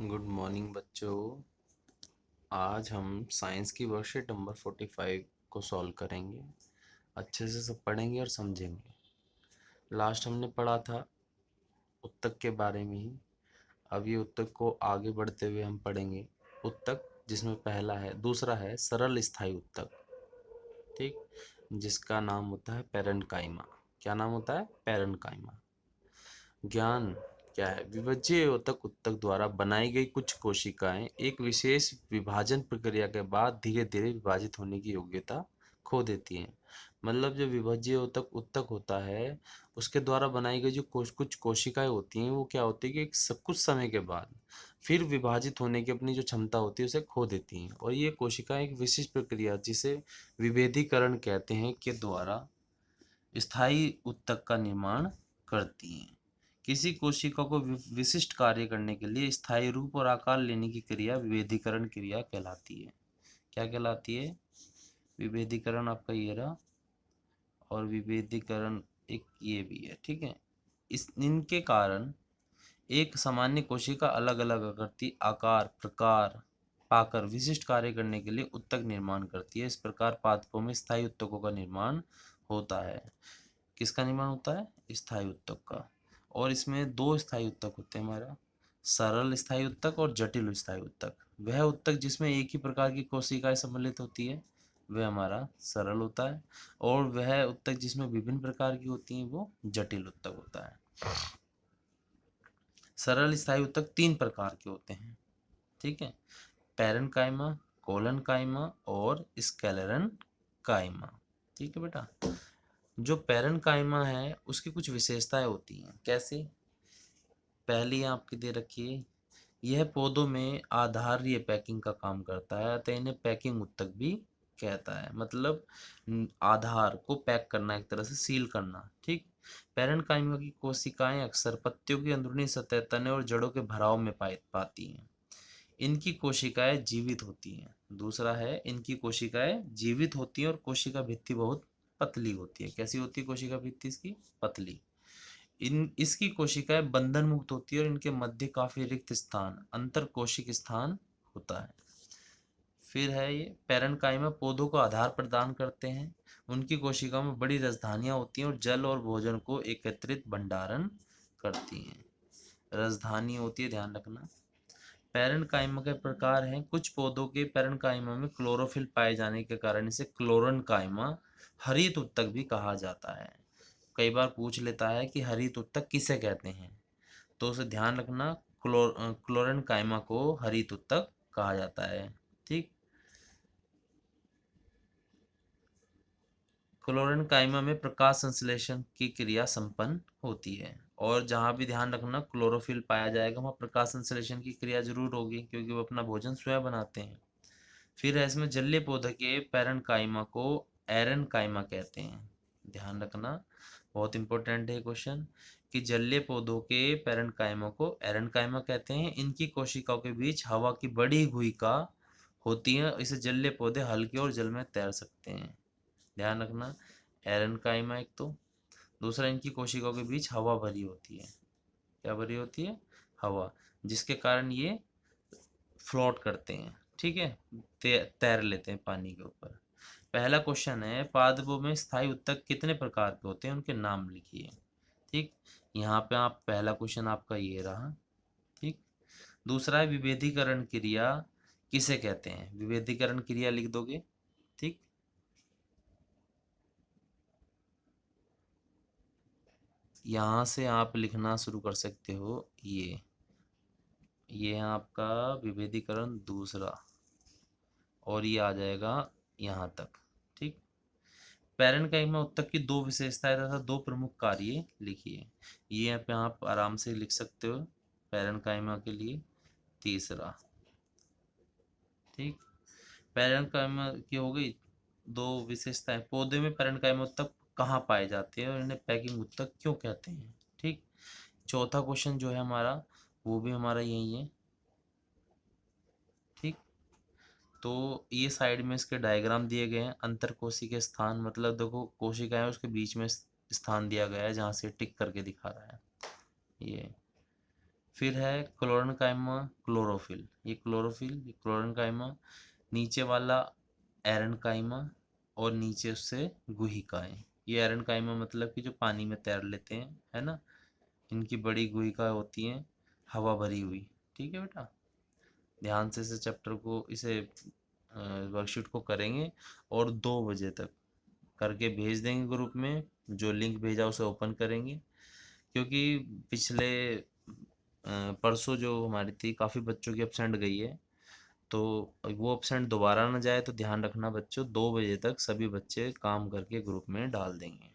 Good morning बच्चों। आज हम साइंस की वर्कशीट नंबर 45 को सॉल्व करेंगे। अच्छे से सब पढ़ेंगे और समझेंगे। लास्ट हमने पढ़ा था उत्तक के बारे में ही। अब ये उत्तक को आगे बढ़ते हुए हम पढ़ेंगे। उत्तक जिसमें दूसरा है सरल स्थायी उत्तक, ठीक, जिसका नाम होता है पेरेन्काइमा। क्या नाम होता है? पेरेन्काइमा। ज्ञान क्या है? विभज्य उत्तक उत्तक द्वारा बनाई गई कुछ कोशिकाएं एक विशेष विभाजन प्रक्रिया के बाद धीरे धीरे विभाजित होने की योग्यता खो देती हैं। मतलब जो विभज्य उत्तक उत्तक होता है उसके द्वारा बनाई गई जो कुछ कोशिकाएं होती हैं वो क्या होती है कि कुछ समय के बाद फिर विभाजित होने की अपनी जो क्षमता होती है उसे खो देती हैं। और ये कोशिकाएं एक विशिष्ट प्रक्रिया जिसे विभेदीकरण कहते हैं के द्वारा स्थायी उत्तक का निर्माण करती हैं। किसी कोशिका को विशिष्ट कार्य करने के लिए स्थायी रूप और आकार लेने की क्रिया विभेदीकरण क्रिया कहलाती है। क्या कहलाती है? विभेदीकरण आपका ये रहा, और विभेदीकरण एक ये भी है, ठीक है। इनके कारण एक सामान्य कोशिका अलग अलग आकृति, आकार, प्रकार पाकर विशिष्ट कार्य करने के लिए उत्तक निर्माण करती है। इस प्रकार पादपों में स्थायी उत्तकों का निर्माण होता है। किसका निर्माण होता है? स्थायी उत्तक का। और इसमें दो स्थायी उत्तक होते हैं हमारा, सरल स्थायी उत्तक और जटिल स्थायी उत्तक। वह उत्तक जिसमें एक ही प्रकार की कोशिकाएं सम्मिलित होती है वह हमारा सरल होता है, और वह उत्तक जिसमें विभिन्न प्रकार की होती हैं वो जटिल उत्तक होता है। सरल स्थायी उत्तक तीन प्रकार के होते हैं, ठीक है। पैरेन्काइमा, कोलेनकाइमा और स्क्लेरन काइमा, ठीक है बेटा। जो पैरेन्काइमा है उसकी कुछ विशेषताएं होती हैं। कैसे? पहली आपकी दे रखी है, यह पौधों में आधारीय पैकिंग का काम करता है, अतः इन्हें पैकिंग उत्तक भी कहता है। मतलब आधार को पैक करना, एक तरह से सील करना, ठीक। पैरेन्काइमा की कोशिकाएं अक्सर पत्तियों की अंदरूनी सतह, तने और जड़ों के भराव में पाती हैं। इनकी कोशिकाएं जीवित होती हैं। दूसरा है, इनकी कोशिकाएं जीवित होती हैं और कोशिका भित्ति बहुत पतली होती है। कैसी होती है कोशिका भित्ति इसकी? पतली। इसकी कोशिकाएं बंधन मुक्त होती है और इनके मध्य काफी रिक्त स्थान, अंतर कोशिक स्थान होता है। फिर है ये पैरेन्काइमा पौधों को आधार प्रदान करते हैं। उनकी कोशिकाओं में बड़ी राजधानियां होती हैं और जल और भोजन को एकत्रित भंडारण करती हैं। राजधानी होती है, ध्यान रखना। पैरेन्काइमा के प्रकार हैं। कुछ पौधों के पैरेन्काइमा में क्लोरोफिल पाए जाने के कारण इसे क्लोरेन्काइमा, हरित उत्तक भी कहा जाता है। कई बार पूछ लेता है कि हरित उत्तक किसे कहते हैं, तो उसे ध्यान रखना, क्लोरेन्काइमा को हरित उत्तक कहा जाता है, ठीक। क्लोरेन्काइमा में प्रकाश संश्लेषण की क्रिया संपन्न होती है, और जहाँ भी ध्यान रखना क्लोरोफिल पाया जाएगा वहाँ प्रकाश संश्लेषण की क्रिया जरूर होगी, क्योंकि वो अपना भोजन स्वयं बनाते हैं। फिर है इसमें जलीय पौधे के पैरेन्काइमा को एरेन्काइमा कहते हैं। ध्यान रखना, बहुत इंपॉर्टेंट है क्वेश्चन, कि जलीय पौधों के पैरेन्काइमा को एरेन्काइमा कहते हैं। इनकी कोशिकाओं के बीच हवा की बड़ी भूमिका होती है, इसे जलीय पौधे हल्के और जल में तैर सकते हैं। ध्यान रखना, एरेन्काइमा एक तो, दूसरा इनकी कोशिकाओं के बीच हवा भरी होती है। क्या भरी होती है? हवा, जिसके कारण ये फ्लोट करते हैं, ठीक है, तैर लेते हैं पानी के ऊपर। पहला क्वेश्चन है, पादपों में स्थायी उत्तक कितने प्रकार के होते हैं, उनके नाम लिखिए, ठीक। यहाँ पे आप पहला क्वेश्चन आपका ये रहा, ठीक। दूसरा है, विभेदीकरण क्रिया किसे कहते हैं? विभेदीकरण क्रिया लिख दोगे, ठीक। यहाँ से आप लिखना शुरू कर सकते हो, ये है आपका विभेदीकरण दूसरा, और ये आ जाएगा यहाँ तक, ठीक। पैरेन्काइमा उत्तक की दो विशेषताएं तथा दो प्रमुख कार्य लिखिए। ये यहाँ पे आप आराम से लिख सकते हो पैरेन्काइमा के लिए। तीसरा, ठीक, पैरेन्काइमा की हो गई दो विशेषताएं। पौधे में पैरेन्काइमा उत्तक कहाँ पाए जाते हैं और इन्हें पैकिंग उत्तक क्यों कहते हैं, ठीक। चौथा क्वेश्चन जो है हमारा वो भी हमारा यही है, ठीक। तो ये साइड में इसके डायग्राम दिए गए हैं। अंतर कोशिकीय स्थान, मतलब देखो कोशिका है उसके बीच में स्थान दिया गया है जहाँ से टिक करके दिखा रहा है ये, फिर है क्लोरेनकाइमा, क्लोरोफिल, ये क्लोरोफिल, ये क्लोरेनकाइमा, नीचे वाला एरनकाइमा, और नीचे उससे गुहिकाएं। ये एरनकाइमा मतलब कि जो पानी में तैर लेते हैं, है ना। इनकी बड़ी गुहिका होती हैं, हवा भरी हुई। ठीक है बेटा, ध्यान से इसे चैप्टर को, इसे वर्कशीट को करेंगे और 2 बजे तक करके भेज देंगे ग्रुप में। जो लिंक भेजा उसे ओपन करेंगे, क्योंकि पिछले परसों जो हमारी थी काफ़ी बच्चों की एब्सेंट गई है, तो वो एब्सेंट दोबारा ना जाए, तो ध्यान रखना बच्चों, 2 बजे तक सभी बच्चे काम करके ग्रुप में डाल देंगे।